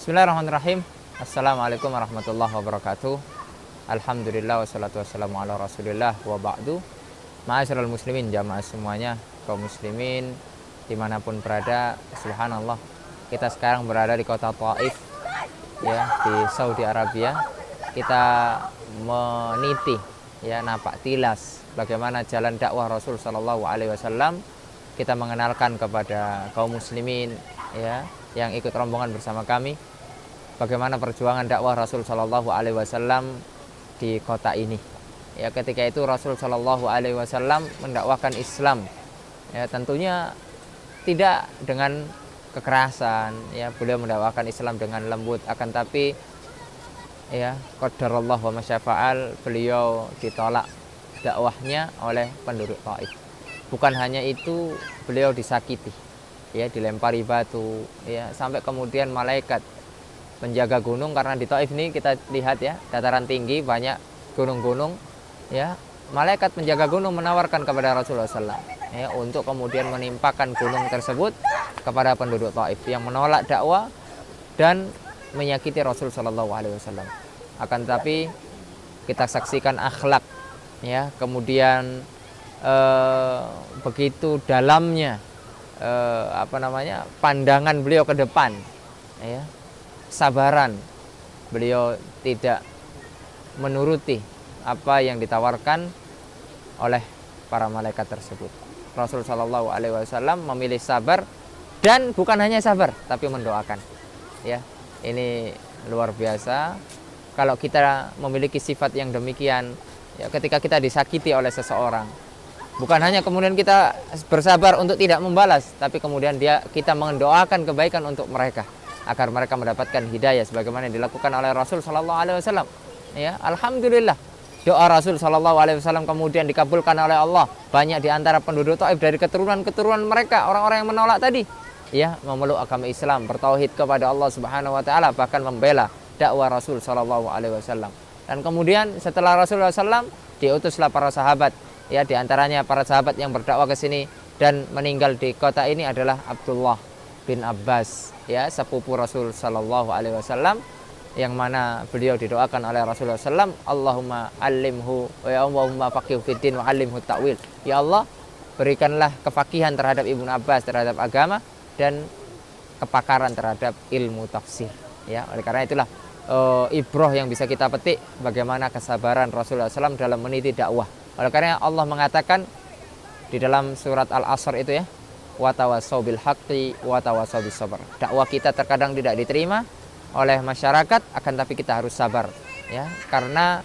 Bismillahirrahmanirrahim. Assalamualaikum warahmatullahi wabarakatuh. Alhamdulillah wassalatu wassalamu ala rasulillah wa ba'du. Ma'asyiral muslimin, jamaah semuanya, kaum muslimin dimanapun berada. Subhanallah, kita sekarang berada di kota Taif, ya, di Saudi Arabia. Kita meniti, ya, napak tilas bagaimana jalan dakwah Rasul Shallallahu Alaihi Wasallam. Kita mengenalkan kepada kaum muslimin, ya, yang ikut rombongan bersama kami, bagaimana perjuangan dakwah Rasul Shallallahu Alaihi Wasallam di kota ini. Ya, ketika itu Rasul Shallallahu Alaihi Wasallam mendakwakan Islam, ya, tentunya tidak dengan kekerasan, ya, beliau mendakwakan Islam dengan lembut, akan tapi, ya, qadarullah wa masyafa'al, beliau ditolak dakwahnya oleh penduduk Taif. Bukan hanya itu, beliau disakiti, ya, dilempari batu, ya, sampai kemudian malaikat penjaga gunung, karena di Taif ini kita lihat, ya, dataran tinggi, banyak gunung-gunung, ya, malaikat penjaga gunung menawarkan kepada Rasulullah SAW, ya, untuk kemudian menimpakan gunung tersebut kepada penduduk Taif yang menolak dakwah dan menyakiti Rasul Shallallahu Alaihi Wasallam. Akan tetapi kita saksikan akhlak, ya, kemudian begitu dalamnya pandangan beliau ke depan, ya, sabaran beliau tidak menuruti apa yang ditawarkan oleh para malaikat tersebut. Rasul Shallallahu Alaihi Wasallam memilih sabar, dan bukan hanya sabar tapi mendoakan, ya, ini luar biasa. Kalau kita memiliki sifat yang demikian, ya, ketika kita disakiti oleh seseorang, bukan hanya kemudian kita bersabar untuk tidak membalas, tapi kemudian kita mendoakan kebaikan untuk mereka agar mereka mendapatkan hidayah sebagaimana yang dilakukan oleh Rasul Shallallahu Alaihi Wasallam. Ya, alhamdulillah, doa Rasul Shallallahu Alaihi Wasallam kemudian dikabulkan oleh Allah. Banyak di antara penduduk Taif dari keturunan mereka, orang-orang yang menolak tadi, ya, memeluk agama Islam, bertauhid kepada Allah Subhanahu Wa Taala, bahkan membela dakwah Rasul Shallallahu Alaihi Wasallam. Dan kemudian setelah Rasulullah SAW, diutuslah para sahabat. Ya, di antaranya para sahabat yang berdakwah ke sini dan meninggal di kota ini adalah Abdullah bin Abbas, ya, sepupu Rasul Shallallahu Alaihi Wasallam, yang mana beliau didoakan oleh Rasulullah SAW, Allahumma alimhu wa ya Allahumma faqihu fiddin wa alimhu ta'wil. Ya Allah, berikanlah kefakihan terhadap Ibnu Abbas terhadap agama dan kepakaran terhadap ilmu tafsir. Ya, oleh karena itulah ibrah yang bisa kita petik bagaimana kesabaran Rasulullah SAW dalam meniti dakwah. Oleh karena Allah mengatakan di dalam surat Al-Asr itu, ya, wa tawassau bil haqqi wa tawassau bis sabr. Dakwah kita terkadang tidak diterima oleh masyarakat, akan tapi kita harus sabar, ya, karena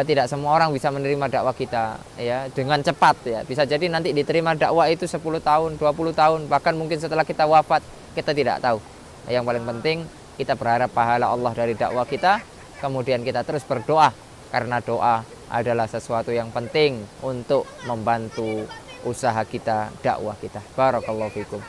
tidak semua orang bisa menerima dakwah kita, ya, dengan cepat, ya. Bisa jadi nanti diterima dakwah itu 10 tahun, 20 tahun, bahkan mungkin setelah kita wafat, kita tidak tahu. Yang paling penting kita berharap pahala Allah dari dakwah kita, kemudian kita terus berdoa, karena doa adalah sesuatu yang penting untuk membantu usaha kita, dakwah kita. Barakallahu fikum.